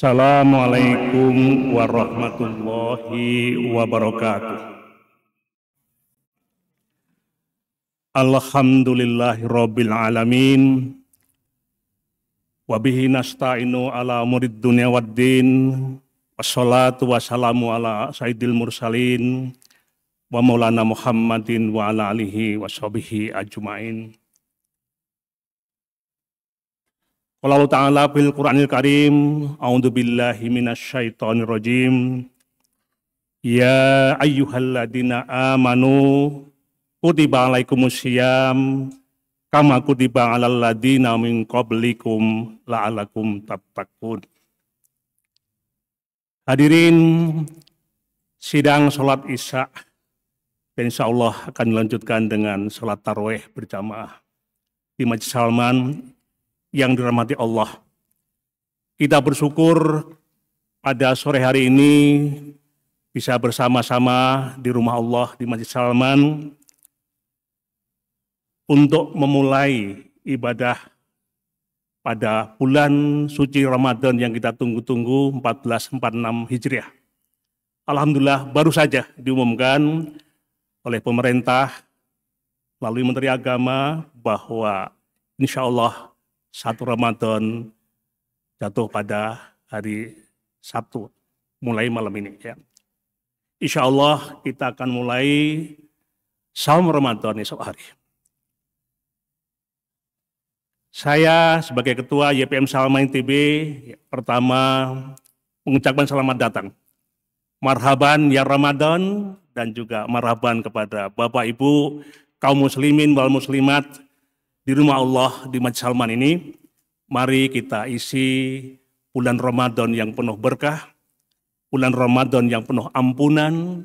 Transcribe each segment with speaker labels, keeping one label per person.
Speaker 1: Assalamualaikum warahmatullahi wabarakatuh. Alhamdulillahirabbil alamin. Wabihi nasta'inu ala murid dunya waddin. Wassalatu wassalamu ala sayyidil mursalin wa maulana Muhammadin wa ala alihi wa sahbihi ajmain. Qala Allah Ta'ala fil Qur'anil Karim, a'udzu billahi minasyaitonir rajim. Ya ayyuhalladzina amanu kutiba alaikumusiyam kama kutiba alal ladzina min qablikum la'alakum tattaqun. Hadirin sidang salat Isya, dan insyaallah akan dilanjutkan dengan salat tarawih berjamaah di Masjid Salman yang dirahmati Allah. Kita bersyukur pada sore hari ini bisa bersama-sama di rumah Allah di Masjid Salman untuk memulai ibadah pada bulan suci Ramadan yang kita tunggu-tunggu 1446 Hijriah. Alhamdulillah baru saja diumumkan oleh pemerintah melalui Menteri Agama bahwa insya Allah 1 Ramadan jatuh pada hari Sabtu, mulai malam ini. Ya. Insya Allah kita akan mulai saum Ramadan esok hari. Saya sebagai Ketua YPM Salman ITB pertama mengucapkan selamat datang. Marhaban ya Ramadan, dan juga marhaban kepada Bapak Ibu kaum muslimin wal muslimat di rumah Allah di Masjid Salman ini. Mari kita isi bulan Ramadan yang penuh berkah, bulan Ramadan yang penuh ampunan,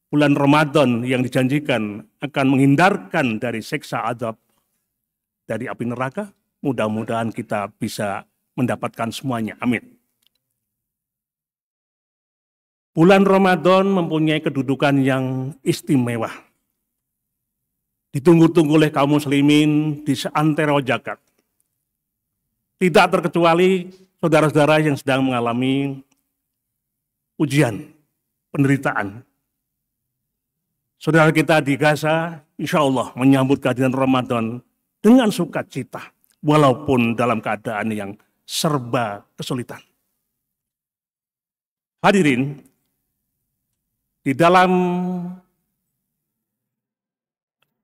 Speaker 1: bulan Ramadan yang dijanjikan akan menghindarkan dari siksa azab dari api neraka. Mudah-mudahan kita bisa mendapatkan semuanya. Amin. Bulan Ramadan mempunyai kedudukan yang istimewa. Ditunggu-tunggu oleh kaum muslimin di seantero jagat. Tidak terkecuali saudara-saudara yang sedang mengalami ujian, penderitaan. Saudara kita di Gaza, insya Allah menyambut kehadiran Ramadan dengan sukacita, walaupun dalam keadaan yang serba kesulitan. Hadirin, di dalam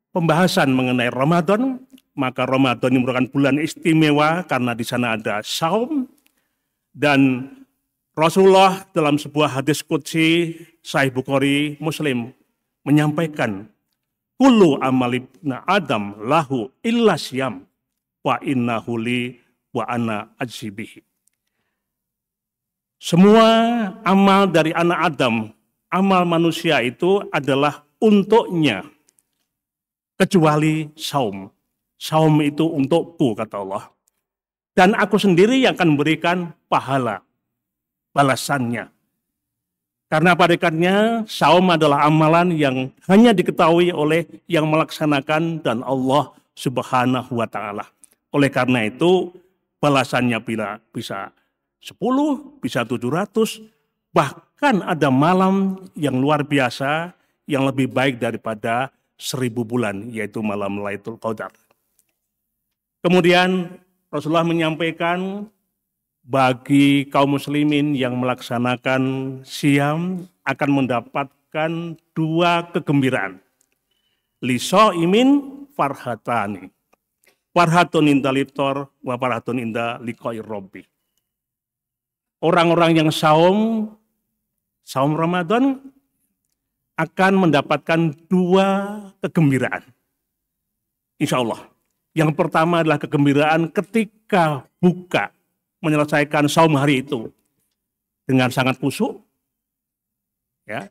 Speaker 1: pembahasan mengenai Ramadan, maka Ramadan ini merupakan bulan istimewa karena di sana ada saum, dan Rasulullah dalam sebuah hadis qudsi Sahih Bukhari Muslim menyampaikan, kullu amalibna Adam lahu illa syam wa innahu li wa ana ajzibihi. Semua amal dari anak Adam, amal manusia itu adalah untuknya, kecuali saum. Saum itu untukku, kata Allah. Dan aku sendiri yang akan memberikan pahala, balasannya. Karena pada hakikatnya saum adalah amalan yang hanya diketahui oleh yang melaksanakan dan Allah Subhanahu wa Ta'ala. Oleh karena itu, balasannya bila bisa 10, bisa 700, bahkan ada malam yang luar biasa yang lebih baik daripada 1000 bulan, yaitu malam Lailatul Qadar. Kemudian Rasulullah menyampaikan bagi kaum muslimin yang melaksanakan siam akan mendapatkan 2 kegembiraan. Lisoimin farhatani. Farhatun inda liftor wa farhatun inda liqa'i rabbi. Orang-orang yang saum Ramadan akan mendapatkan 2 kegembiraan. Insya Allah. Yang pertama adalah kegembiraan ketika buka, menyelesaikan saum hari itu dengan sangat khusyuk, ya.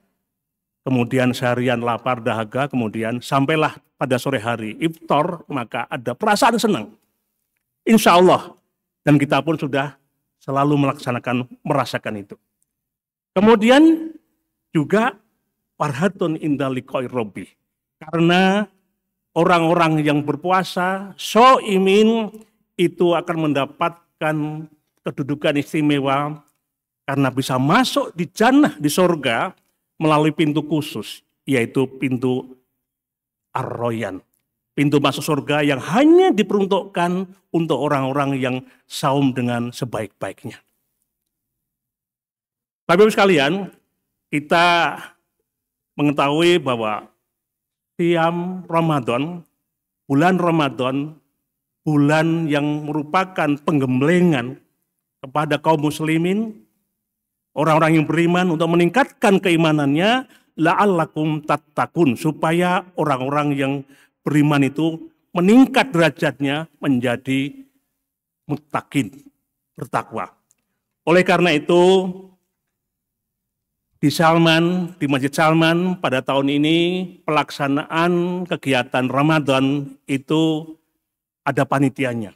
Speaker 1: Kemudian seharian lapar dahaga, kemudian sampailah pada sore hari iftar, maka ada perasaan senang. Insya Allah. Dan kita pun sudah selalu merasakan itu. Kemudian juga farhatun inda liqa'i rabbi. Karena orang-orang yang berpuasa, shaimin, itu akan mendapatkan kedudukan istimewa karena bisa masuk di jannah, di surga melalui pintu khusus, yaitu pintu Ar-Royan. Pintu masuk surga yang hanya diperuntukkan untuk orang-orang yang saum dengan sebaik-baiknya. Bapak-Ibu sekalian, kita mengetahui bahwa siam Ramadan, bulan Ramadan, bulan yang merupakan penggemblengan kepada kaum muslimin, orang-orang yang beriman untuk meningkatkan keimanannya, la'allakum tattaqun, supaya orang-orang yang beriman itu meningkat derajatnya menjadi muttaqin, bertakwa. Oleh karena itu, di Masjid Salman pada tahun ini pelaksanaan kegiatan Ramadan itu ada panitianya,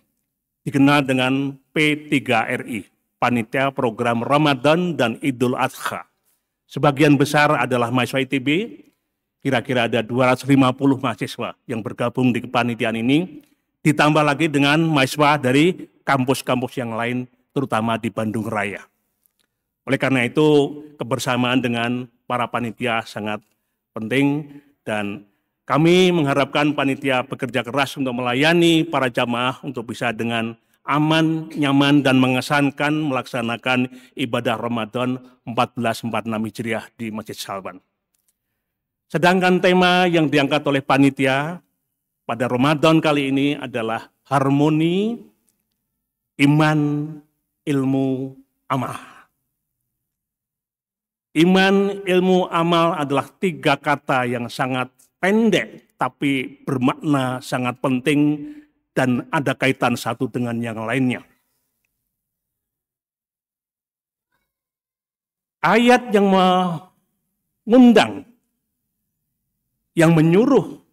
Speaker 1: dikenal dengan P3RI, Panitia Program Ramadan dan Idul Adha. Sebagian besar adalah mahasiswa ITB, kira-kira ada 250 mahasiswa yang bergabung di kepanitiaan ini, ditambah lagi dengan mahasiswa dari kampus-kampus yang lain, terutama di Bandung Raya. Oleh karena itu, kebersamaan dengan para panitia sangat penting dan kami mengharapkan panitia bekerja keras untuk melayani para jamaah untuk bisa dengan aman, nyaman, dan mengesankan melaksanakan ibadah Ramadan 1446 Hijriah di Masjid Salman. Sedangkan tema yang diangkat oleh panitia pada Ramadan kali ini adalah harmoni, iman, ilmu, amal. Iman, ilmu, amal adalah 3 kata yang sangat pendek tapi bermakna sangat penting dan ada kaitan satu dengan yang lainnya. Ayat yang mengundang, yang menyuruh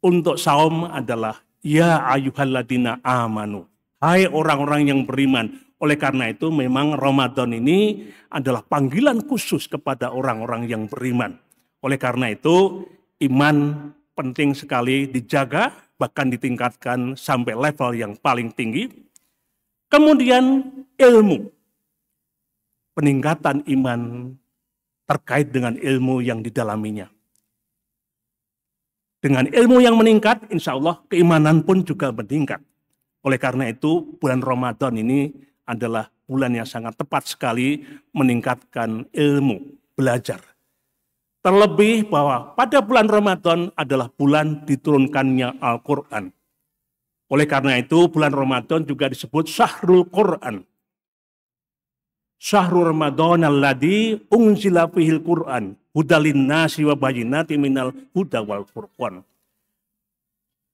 Speaker 1: untuk saum adalah ya ayyuhalladzina amanu, hai orang-orang yang beriman. Oleh karena itu memang Ramadan ini adalah panggilan khusus kepada orang-orang yang beriman. Oleh karena itu iman penting sekali dijaga, bahkan ditingkatkan sampai level yang paling tinggi. Kemudian ilmu, peningkatan iman terkait dengan ilmu yang didalaminya. Dengan ilmu yang meningkat, insya Allah keimanan pun juga meningkat. Oleh karena itu bulan Ramadan ini adalah bulan yang sangat tepat sekali meningkatkan ilmu, belajar. Terlebih bahwa pada bulan Ramadan adalah bulan diturunkannya Al-Quran. Oleh karena itu bulan Ramadan juga disebut Syahrul Quran. Syahrul Ramadan alladzi unzila fihil Quran hudalin nasi wa bayyinatin minal huda wal furqan.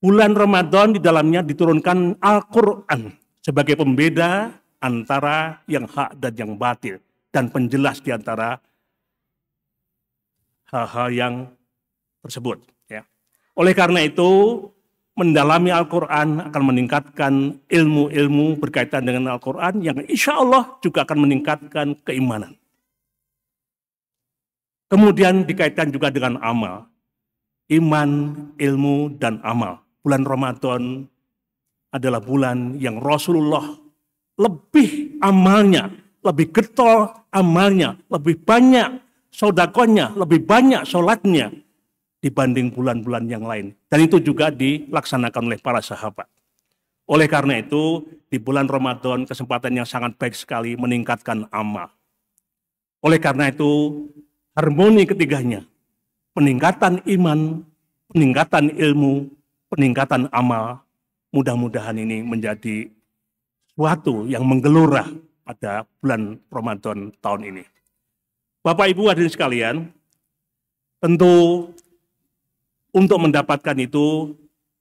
Speaker 1: Bulan Ramadan di dalamnya diturunkan Al-Quran sebagai pembeda antara yang hak dan yang batil dan penjelas di antara hal-hal yang tersebut. Ya. Oleh karena itu, mendalami Al-Quran akan meningkatkan ilmu-ilmu berkaitan dengan Al-Quran yang insya Allah juga akan meningkatkan keimanan. Kemudian dikaitkan juga dengan amal. Iman, ilmu, dan amal. Bulan Ramadan adalah bulan yang Rasulullah lebih amalnya, lebih getol amalnya, lebih banyak sodakonya, lebih banyak sholatnya dibanding bulan-bulan yang lain. Dan itu juga dilaksanakan oleh para sahabat. Oleh karena itu, di bulan Ramadan kesempatan yang sangat baik sekali meningkatkan amal. Oleh karena itu, harmoni ketiganya, peningkatan iman, peningkatan ilmu, peningkatan amal, mudah-mudahan ini menjadi sesuatu yang menggelora pada bulan Ramadan tahun ini. Bapak Ibu hadirin sekalian, tentu untuk mendapatkan itu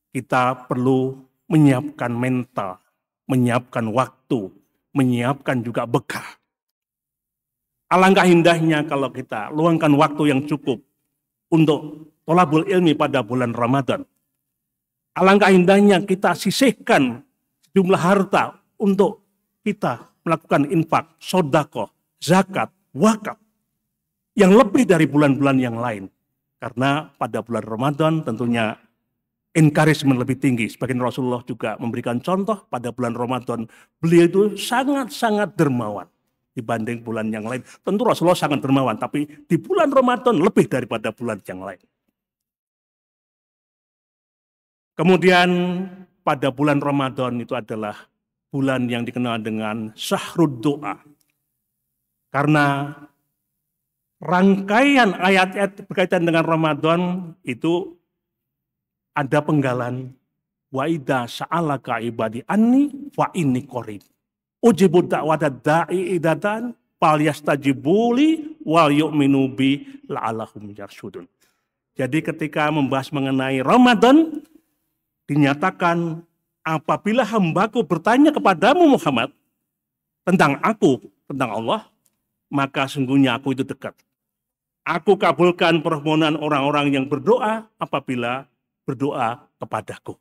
Speaker 1: kita perlu menyiapkan mental, menyiapkan waktu, menyiapkan juga bekal. Alangkah indahnya kalau kita luangkan waktu yang cukup untuk thalabul ilmi pada bulan Ramadan. Alangkah indahnya kita sisihkan jumlah harta untuk kita melakukan infak, sedekah, zakat, wakaf yang lebih dari bulan-bulan yang lain. Karena pada bulan Ramadan tentunya encouragement lebih tinggi. Sebagian Rasulullah juga memberikan contoh pada bulan Ramadan. Beliau itu sangat-sangat dermawan. dibanding bulan yang lain. Tentu Rasulullah sangat dermawan, tapi di bulan Ramadan lebih daripada bulan yang lain. Kemudian pada bulan Ramadan itu adalah bulan yang dikenal dengan Syahrud Doa. Karena rangkaian ayat-ayat berkaitan dengan Ramadan itu ada penggalan wa idza sa'alaka ibadi anni fa inni qarib. Ujibu da'wata da'i idatan falyastajibuli wal yu'minu bi la'allahum yarsyudun. Jadi ketika membahas mengenai Ramadan, dinyatakan apabila hambaku bertanya kepadamu Muhammad tentang aku, tentang Allah, maka sungguhnya aku itu dekat. Aku kabulkan permohonan orang-orang yang berdoa apabila berdoa kepadaku.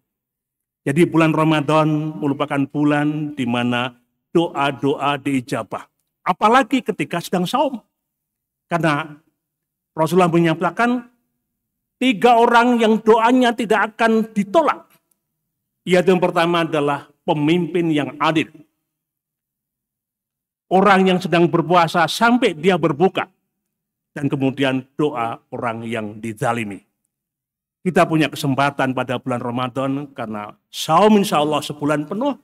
Speaker 1: Jadi bulan Ramadan merupakan bulan di mana doa-doa diijabah. Apalagi ketika sedang saum. Karena Rasulullah menyatakan 3 orang yang doanya tidak akan ditolak. Yaitu yang pertama adalah pemimpin yang adil. Orang yang sedang berpuasa sampai dia berbuka. Dan kemudian doa orang yang dizalimi. Kita punya kesempatan pada bulan Ramadan karena saum insya Allah sebulan penuh.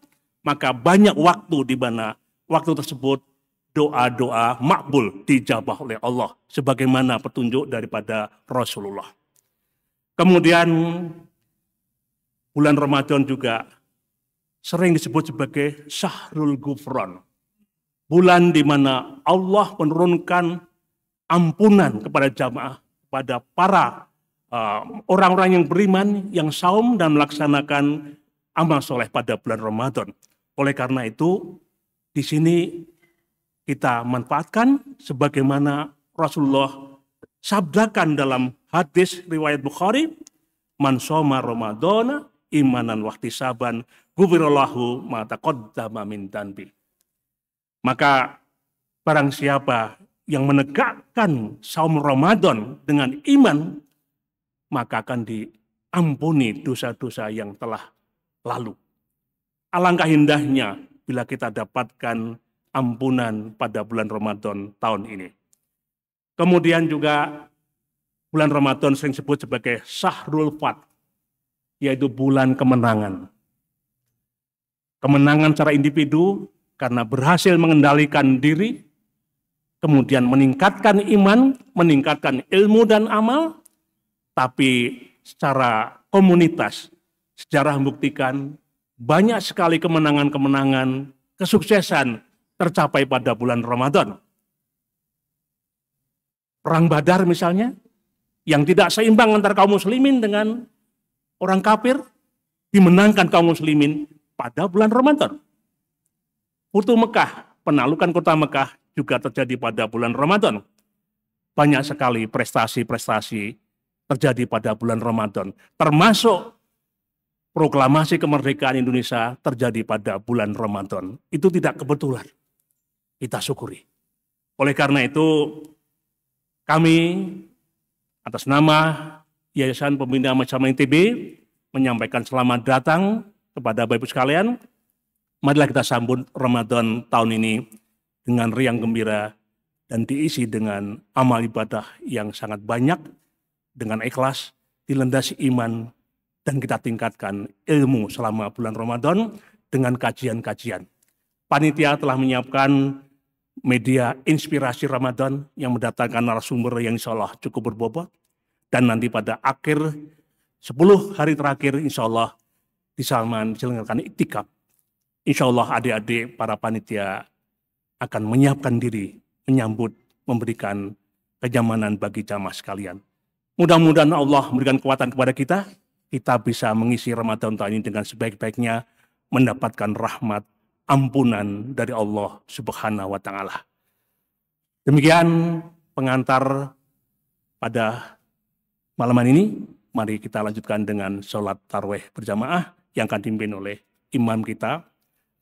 Speaker 1: Maka banyak waktu di mana waktu tersebut doa-doa makbul dijabah oleh Allah. Sebagaimana petunjuk daripada Rasulullah. Kemudian bulan Ramadan juga sering disebut sebagai Syahrul Ghufran. Bulan di mana Allah menurunkan ampunan kepada jamaah, kepada para orang-orang yang beriman, yang saum dan melaksanakan amal soleh pada bulan Ramadan. Oleh karena itu, di sini kita manfaatkan sebagaimana Rasulullah sabdakan dalam hadis riwayat Bukhari, man shoma Ramadana imanan wahtisaban ghufirallahu ma taqaddama min dhanbi. Maka barang siapa yang menegakkan saum Ramadan dengan iman, maka akan diampuni dosa-dosa yang telah lalu. Alangkah indahnya bila kita dapatkan ampunan pada bulan Ramadan tahun ini. Kemudian juga bulan Ramadan sering disebut sebagai Syahrul Fath, yaitu bulan kemenangan. Kemenangan secara individu karena berhasil mengendalikan diri, kemudian meningkatkan iman, meningkatkan ilmu dan amal, tapi secara komunitas, sejarah membuktikan banyak sekali kemenangan-kemenangan, kesuksesan tercapai pada bulan Ramadan. Perang Badar misalnya, yang tidak seimbang antara kaum muslimin dengan orang kafir, dimenangkan kaum muslimin pada bulan Ramadan. Futuh Mekah, penaklukan kota Mekah juga terjadi pada bulan Ramadan. Banyak sekali prestasi-prestasi terjadi pada bulan Ramadan, termasuk proklamasi kemerdekaan Indonesia terjadi pada bulan Ramadan. Itu tidak kebetulan. Kita syukuri. Oleh karena itu, kami atas nama Yayasan Pembina Majelis ITB menyampaikan selamat datang kepada Bapak Ibu sekalian. Marilah kita sambut Ramadan tahun ini dengan riang gembira dan diisi dengan amal ibadah yang sangat banyak, dengan ikhlas, dilandasi iman, dan kita tingkatkan ilmu selama bulan Ramadan dengan kajian-kajian. Panitia telah menyiapkan media inspirasi Ramadan yang mendatangkan narasumber yang insya Allah cukup berbobot. Dan nanti pada akhir 10 hari terakhir insya Allah di Salman diselenggarakan iktikaf. Insya Allah adik-adik para panitia akan menyiapkan diri, menyambut, memberikan kenyamanan bagi jamaah sekalian. Mudah-mudahan Allah memberikan kekuatan kepada kita bisa mengisi Ramadan tahun ini dengan sebaik-baiknya, mendapatkan rahmat, ampunan dari Allah Subhanahu wa Ta'ala. Demikian pengantar pada malam ini. Mari kita lanjutkan dengan sholat tarawih berjamaah yang akan dipimpin oleh imam kita.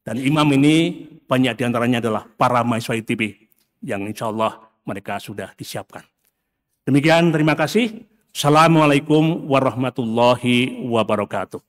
Speaker 1: Dan imam ini banyak diantaranya adalah para mahasiswa ITB yang insya Allah mereka sudah disiapkan. Demikian, terima kasih. Assalamualaikum warahmatullahi wabarakatuh.